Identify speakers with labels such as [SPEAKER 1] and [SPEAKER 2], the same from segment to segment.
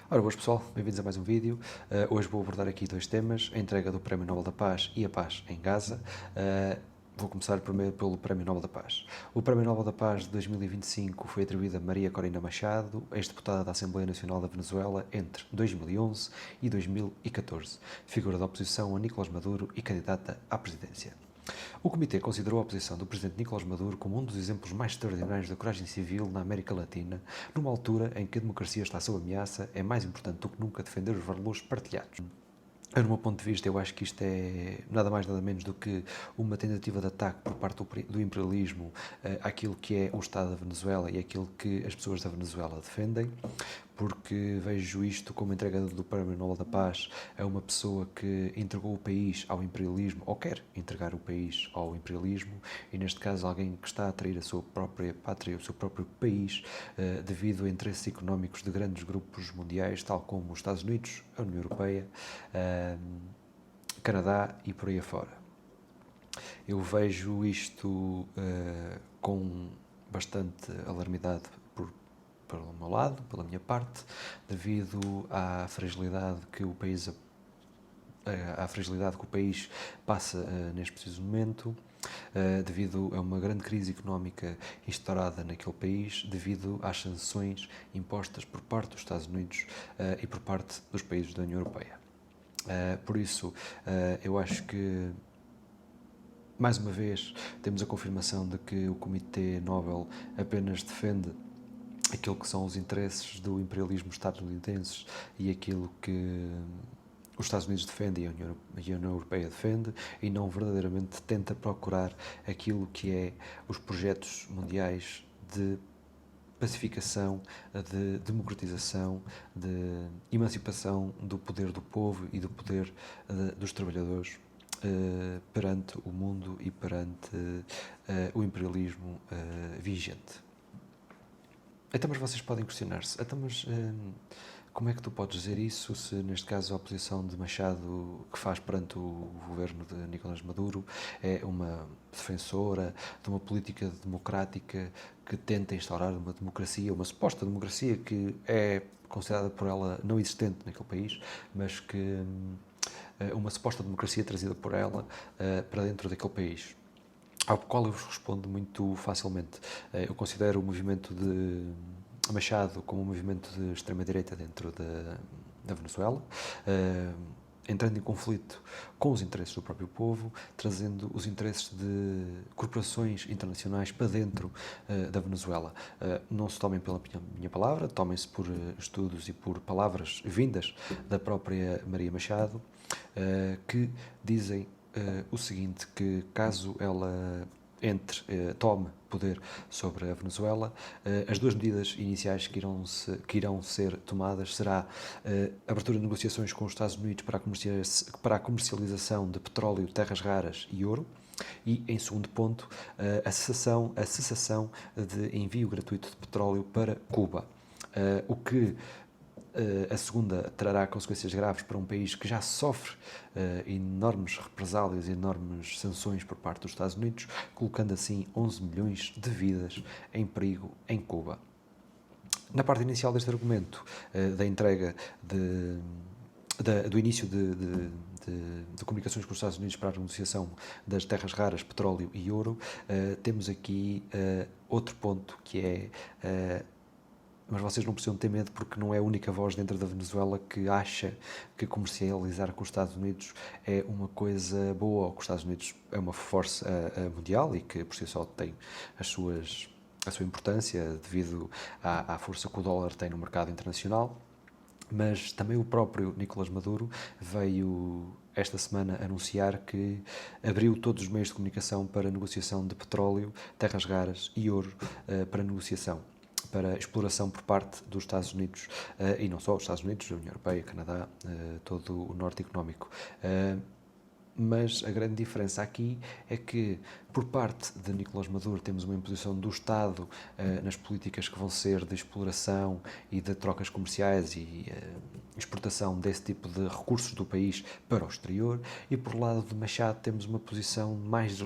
[SPEAKER 1] Ora, boas pessoal, bem-vindos a mais um vídeo. Hoje vou abordar aqui dois temas, a entrega do Prémio Nobel da Paz e a paz em Gaza. Vou começar primeiro pelo Prémio Nobel da Paz. O Prémio Nobel da Paz de 2025 foi atribuído a Maria Corina Machado, ex-deputada da Assembleia Nacional da Venezuela entre 2011 e 2014, figura da oposição a Nicolás Maduro e candidata à presidência. O Comitê considerou a posição do presidente Nicolás Maduro como um dos exemplos mais extraordinários da coragem civil na América Latina, numa altura em que a democracia está sob ameaça, é mais importante do que nunca defender os valores partilhados. Do meu ponto de vista, eu acho que isto é nada mais nada menos do que uma tentativa de ataque por parte do imperialismo àquilo que é o Estado da Venezuela e àquilo que as pessoas da Venezuela defendem, porque vejo isto como entrega do Prémio Nobel da Paz a uma pessoa que entregou o país ao imperialismo, ou quer entregar o país ao imperialismo, e neste caso alguém que está a trair a sua própria pátria, o seu próprio país, devido a interesses económicos de grandes grupos mundiais, tal como os Estados Unidos, a União Europeia, Canadá e por aí afora. Eu vejo isto com bastante alarmidade pelo meu lado, pela minha parte, devido à fragilidade que o país passa neste preciso momento, devido a uma grande crise económica instaurada naquele país, devido às sanções impostas por parte dos Estados Unidos e por parte dos países da União Europeia. Por isso, eu acho que, mais uma vez, temos a confirmação de que o Comitê Nobel apenas defende aquilo que são os interesses do imperialismo estadunidense e aquilo que os Estados Unidos defendem e a União Europeia defende, e não verdadeiramente tenta procurar aquilo que é os projetos mundiais de pacificação, de democratização, de emancipação do poder do povo e do poder dos trabalhadores perante o mundo e perante o imperialismo vigente. Então, mas vocês podem questionar-se, então, mas como é que tu podes dizer isso se, neste caso, a oposição de Machado que faz perante o governo de Nicolás Maduro é uma defensora de uma política democrática que tenta instaurar uma democracia, uma suposta democracia que é considerada por ela não existente naquele país, mas que uma suposta democracia trazida por ela para dentro daquele país? Ao qual eu vos respondo muito facilmente. Eu considero o movimento de Machado como um movimento de extrema-direita dentro da Venezuela, entrando em conflito com os interesses do próprio povo, trazendo os interesses de corporações internacionais para dentro da Venezuela. Não se tomem pela minha palavra, tomem-se por estudos e por palavras vindas da própria Maria Machado, que dizem o seguinte, que caso ela tome poder sobre a Venezuela, as duas medidas iniciais que irão ser tomadas será a abertura de negociações com os Estados Unidos para a comercialização de petróleo, terras raras e ouro, e, em segundo ponto, a cessação de envio gratuito de petróleo para Cuba, o que a segunda trará consequências graves para um país que já sofre enormes represálias e enormes sanções por parte dos Estados Unidos, colocando assim 11 milhões de vidas em perigo em Cuba. Na parte inicial deste argumento, da entrega do início de comunicações com os Estados Unidos para a negociação das terras raras, petróleo e ouro, temos aqui outro ponto que é mas vocês não precisam ter medo, porque não é a única voz dentro da Venezuela que acha que comercializar com os Estados Unidos é uma coisa boa, ou que os Estados Unidos é uma força mundial e que por si só tem a sua importância devido à força que o dólar tem no mercado internacional. Mas também o próprio Nicolás Maduro veio esta semana anunciar que abriu todos os meios de comunicação para negociação de petróleo, terras raras e ouro para negociação, para exploração por parte dos Estados Unidos, e não só os Estados Unidos, a União Europeia, Canadá, todo o norte económico. Mas a grande diferença aqui é que, por parte de Nicolás Maduro, temos uma imposição do Estado nas políticas que vão ser de exploração e de trocas comerciais e exportação desse tipo de recursos do país para o exterior, e por lado de Machado temos uma posição mais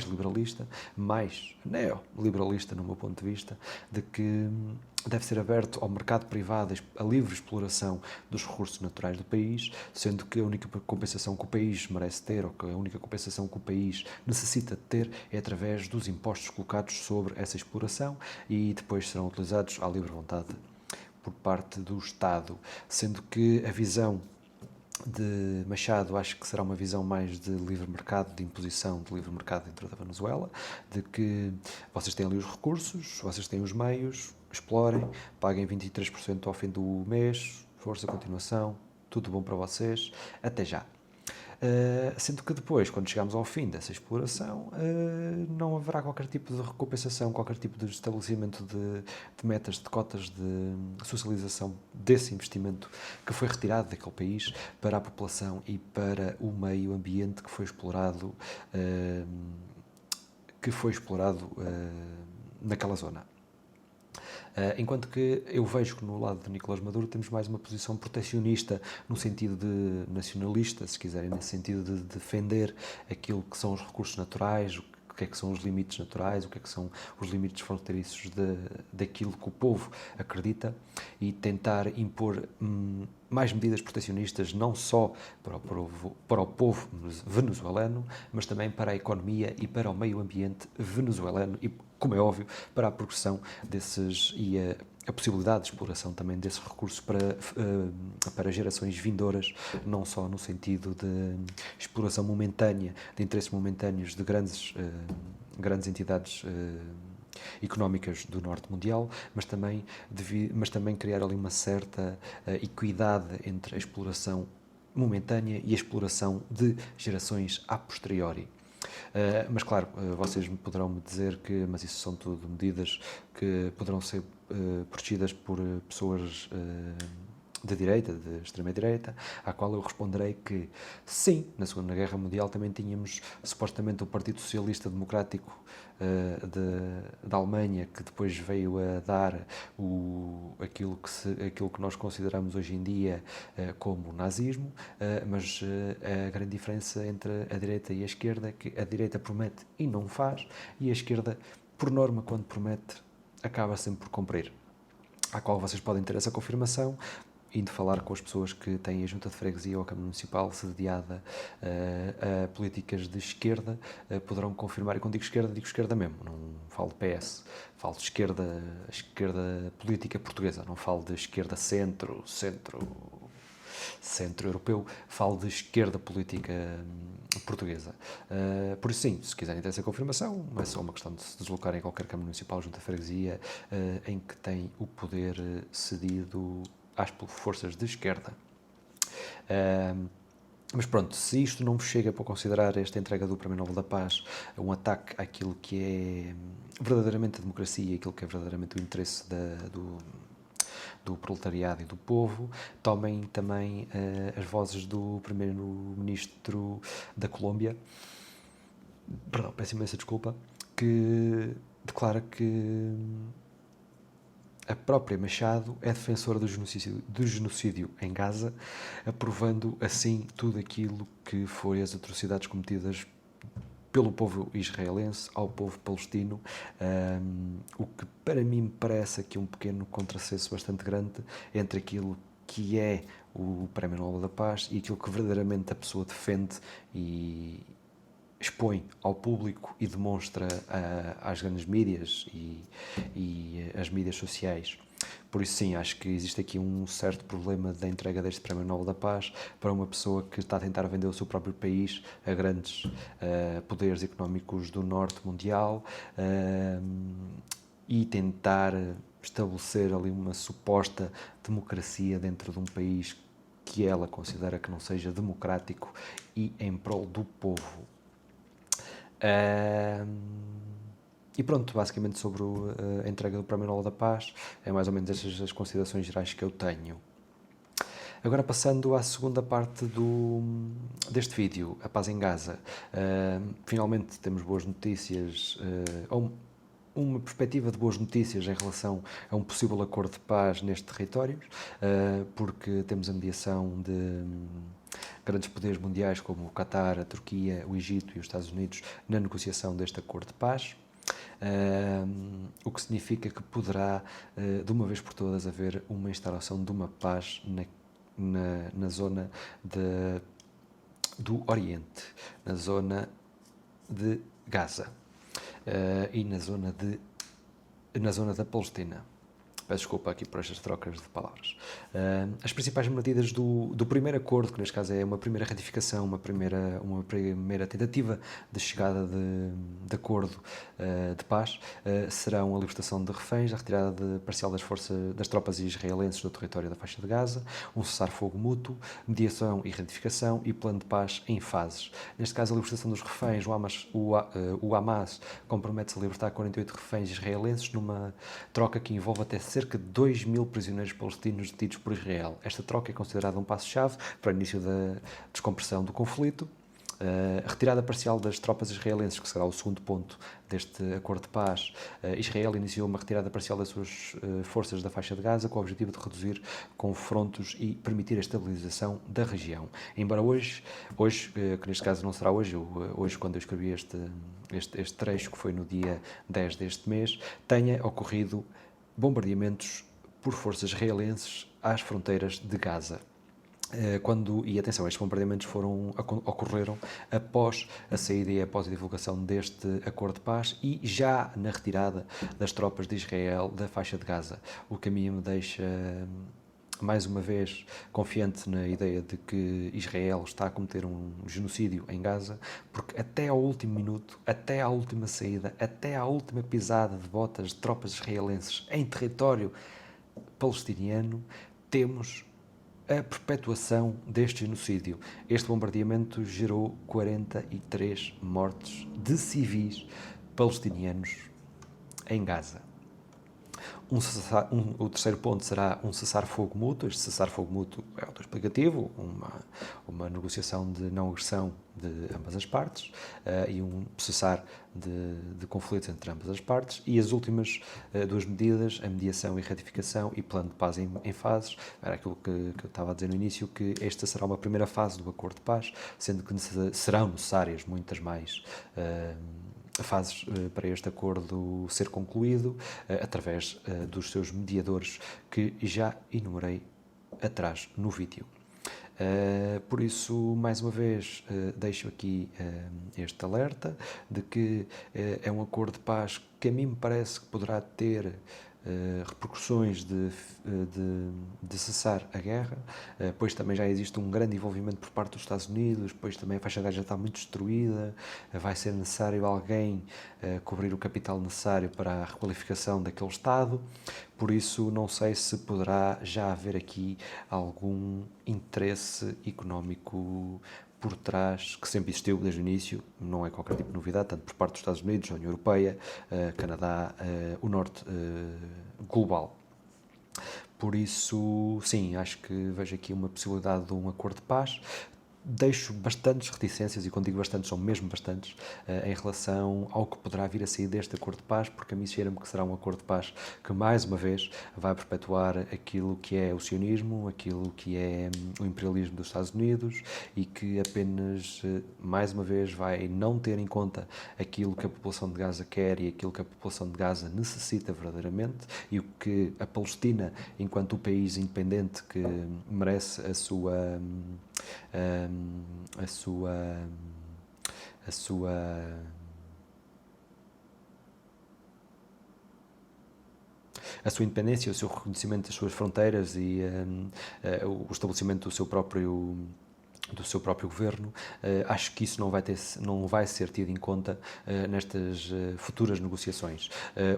[SPEAKER 1] liberalista, mais neoliberalista no meu ponto de vista, de que deve ser aberto ao mercado privado, a livre exploração dos recursos naturais do país, sendo que a única compensação que o país merece ter, ou que a única compensação que o país necessita de ter, é através dos impostos colocados sobre essa exploração e depois serão utilizados à livre vontade por parte do Estado, sendo que a visão de Machado acho que será uma visão mais de livre mercado, de imposição de livre mercado dentro da Venezuela, de que vocês têm ali os recursos, vocês têm os meios, explorem, paguem 23% ao fim do mês, força, continuação, tudo bom para vocês, até já. Sendo que depois, quando chegarmos ao fim dessa exploração, não haverá qualquer tipo de recompensação, qualquer tipo de estabelecimento de metas, de cotas de socialização desse investimento que foi retirado daquele país para a população e para o meio ambiente que foi explorado naquela zona. Enquanto que eu vejo que no lado de Nicolás Maduro temos mais uma posição proteccionista, no sentido de nacionalista, se quiserem, nesse sentido de defender aquilo que são os recursos naturais, o que é que são os limites naturais, o que é que são os limites fronteiriços daquilo que o povo acredita e tentar impor mais medidas proteccionistas não só para o povo venezuelano, mas também para a economia e para o meio ambiente venezuelano e, como é óbvio, para a progressão desses e a possibilidade de exploração também desses recursos para gerações vindouras, não só no sentido de exploração momentânea, de interesses momentâneos de grandes entidades económicas do norte mundial, mas também criar ali uma certa equidade entre a exploração momentânea e a exploração de gerações a posteriori. Mas claro, vocês poderão me dizer que mas isso são tudo medidas que poderão ser protegidas por pessoas de direita, de extrema-direita, à qual eu responderei que sim, na Segunda Guerra Mundial também tínhamos supostamente o Partido Socialista Democrático da Alemanha, que depois veio a dar aquilo que nós consideramos hoje em dia como o nazismo, mas a grande diferença entre a direita e a esquerda é que a direita promete e não faz, e a esquerda, por norma, quando promete, acaba sempre por cumprir. À qual vocês podem ter essa confirmação indo falar com as pessoas que têm a junta de freguesia ou a Câmara Municipal sediada a políticas de esquerda, poderão confirmar, e quando digo esquerda mesmo, não falo de PS, falo de esquerda política portuguesa, não falo de esquerda centro-europeu, falo de esquerda política portuguesa. Por isso, sim, se quiserem ter essa confirmação, é só uma questão de se deslocarem a qualquer Câmara Municipal, junta de freguesia, em que tem o poder cedido às forças de esquerda. Mas pronto, se isto não vos chega para considerar esta entrega do Prémio Nobel da Paz um ataque àquilo que é verdadeiramente a democracia, aquilo que é verdadeiramente o interesse do proletariado e do povo, tomem também as vozes do primeiro-ministro da Colômbia, perdão, peço imensa desculpa, que declara que a própria Machado é defensora do genocídio em Gaza, aprovando assim tudo aquilo que foi as atrocidades cometidas pelo povo israelense ao povo palestino, o que para mim me parece aqui um pequeno contrassenso bastante grande entre aquilo que é o Prémio Nobel da Paz e aquilo que verdadeiramente a pessoa defende e expõe ao público e demonstra às grandes mídias e às mídias sociais. Por isso, sim, acho que existe aqui um certo problema da entrega deste Prémio Nobel da Paz para uma pessoa que está a tentar vender o seu próprio país a grandes poderes económicos do norte mundial e tentar estabelecer ali uma suposta democracia dentro de um país que ela considera que não seja democrático e em prol do povo. E pronto, basicamente sobre a entrega do Prémio Nobel da Paz, é mais ou menos estas as considerações gerais que eu tenho. Agora passando à segunda parte deste vídeo, a paz em Gaza. Finalmente temos boas notícias, ou uma perspectiva de boas notícias em relação a um possível acordo de paz neste território, porque temos a mediação de grandes poderes mundiais como o Qatar, a Turquia, o Egito e os Estados Unidos na negociação deste acordo de paz. O que significa que poderá, de uma vez por todas, haver uma instauração de uma paz na zona do Oriente, na zona de Gaza, e na zona da Palestina. Peço desculpa aqui por estas trocas de palavras. As principais medidas do primeiro acordo, que neste caso é uma primeira ratificação, uma primeira tentativa de chegada de acordo de paz, serão a libertação de reféns, a retirada parcial das tropas israelenses do território da faixa de Gaza, um cessar-fogo mútuo, mediação e ratificação e plano de paz em fases. Neste caso, a libertação dos reféns, o Hamas compromete-se a libertar 48 reféns israelenses numa troca que envolve até cerca de 2.000 prisioneiros palestinos detidos por Israel. Esta troca é considerada um passo-chave para o início da descompressão do conflito. A retirada parcial das tropas israelenses, que será o segundo ponto deste acordo de paz. Israel iniciou uma retirada parcial das suas forças da faixa de Gaza com o objetivo de reduzir confrontos e permitir a estabilização da região. Embora hoje, que neste caso não será hoje quando eu escrevi este trecho, que foi no dia 10 deste mês, tenha ocorrido bombardeamentos por forças israelenses às fronteiras de Gaza. E atenção, estes bombardeamentos ocorreram após a saída e após a divulgação deste acordo de paz e já na retirada das tropas de Israel da faixa de Gaza, o que a mim me deixa mais uma vez confiante na ideia de que Israel está a cometer um genocídio em Gaza, porque até ao último minuto, até à última saída, até à última pisada de botas de tropas israelenses em território palestiniano, temos a perpetuação deste genocídio. Este bombardeamento gerou 43 mortes de civis palestinianos em Gaza. O terceiro ponto será um cessar-fogo mútuo. Este cessar-fogo mútuo é autoexplicativo, uma negociação de não agressão de ambas as partes e um cessar de conflitos entre ambas as partes. E as últimas duas medidas, a mediação e ratificação e plano de paz em fases, era aquilo que eu estava a dizer no início, que esta será uma primeira fase do acordo de paz, sendo que serão necessárias muitas mais fases para este acordo ser concluído através dos seus mediadores que já enumerei atrás no vídeo. Por isso, mais uma vez, deixo aqui este alerta de que é um acordo de paz que a mim me parece que poderá ter repercussões de cessar a guerra, pois também já existe um grande envolvimento por parte dos Estados Unidos, pois também a faixa de Gaza já está muito destruída, vai ser necessário alguém cobrir o capital necessário para a requalificação daquele Estado, por isso não sei se poderá já haver aqui algum interesse económico por trás, que sempre existiu desde o início, não é qualquer tipo de novidade, tanto por parte dos Estados Unidos, a União Europeia, Canadá, o Norte global. Por isso, sim, acho que vejo aqui uma possibilidade de um acordo de paz. Deixo bastantes reticências, e quando digo bastantes, são mesmo bastantes, em relação ao que poderá vir a sair deste acordo de paz, porque a mim cheira-me que será um acordo de paz que, mais uma vez, vai perpetuar aquilo que é o sionismo, aquilo que é o imperialismo dos Estados Unidos e que apenas, mais uma vez, vai não ter em conta aquilo que a população de Gaza quer e aquilo que a população de Gaza necessita verdadeiramente e o que a Palestina, enquanto o país independente que merece a sua independência, o seu reconhecimento das suas fronteiras e o estabelecimento do seu próprio governo, acho que isso não vai ser tido em conta nestas futuras negociações.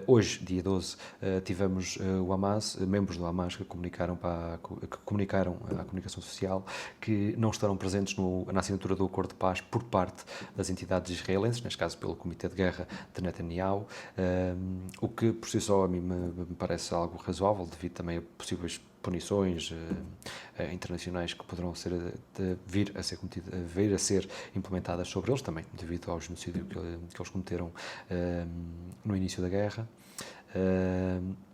[SPEAKER 1] Hoje, dia 12, tivemos o Hamas, membros do Hamas que comunicaram à comunicação social que não estarão presentes na assinatura do acordo de paz por parte das entidades israelenses, neste caso pelo Comitê de Guerra de Netanyahu, o que por si só a mim me parece algo razoável, devido também a possíveis punições internacionais que poderão vir a ser implementadas sobre eles, também devido ao genocídio que eles cometeram no início da guerra.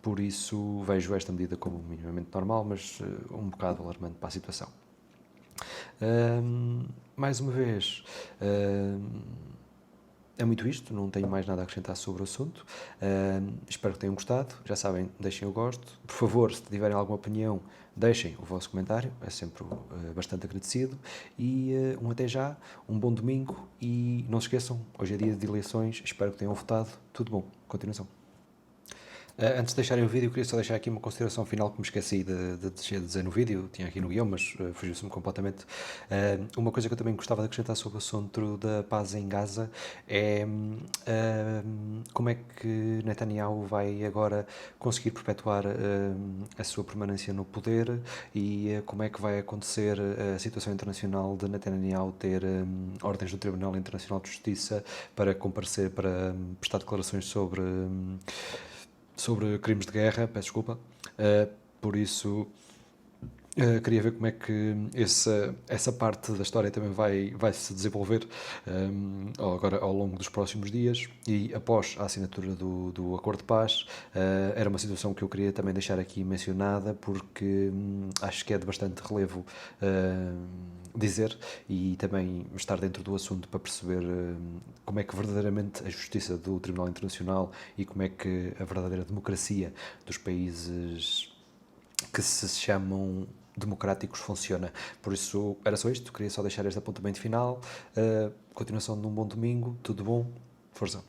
[SPEAKER 1] Por isso vejo esta medida como minimamente normal, mas um bocado alarmante para a situação. Mais uma vez, É muito isto, não tenho mais nada a acrescentar sobre o assunto. Espero que tenham gostado. Já sabem, deixem o gosto. Por favor, se tiverem alguma opinião, deixem o vosso comentário, é sempre bastante agradecido. E um até já, um bom domingo e não se esqueçam, hoje é dia de eleições, espero que tenham votado. Tudo bom, continuação. Antes de deixarem o vídeo, queria só deixar aqui uma consideração final que me esqueci de dizer no vídeo, tinha aqui no guião, mas fugiu-se-me completamente. Uma coisa que eu também gostava de acrescentar sobre o assunto da paz em Gaza é como é que Netanyahu vai agora conseguir perpetuar a sua permanência no poder e como é que vai acontecer a situação internacional de Netanyahu ter ordens do Tribunal Internacional de Justiça para comparecer, para prestar declarações sobre crimes de guerra, peço desculpa. Por isso, queria ver como é que essa parte da história também vai se desenvolver agora ao longo dos próximos dias e após a assinatura do Acordo de Paz. Era uma situação que eu queria também deixar aqui mencionada porque acho que é de bastante relevo dizer e também estar dentro do assunto para perceber como é que verdadeiramente a justiça do Tribunal Internacional e como é que a verdadeira democracia dos países que se chamam democráticos funciona. Por isso, era só isto. Queria só deixar este apontamento final. Continuação de um bom domingo. Tudo bom? Força.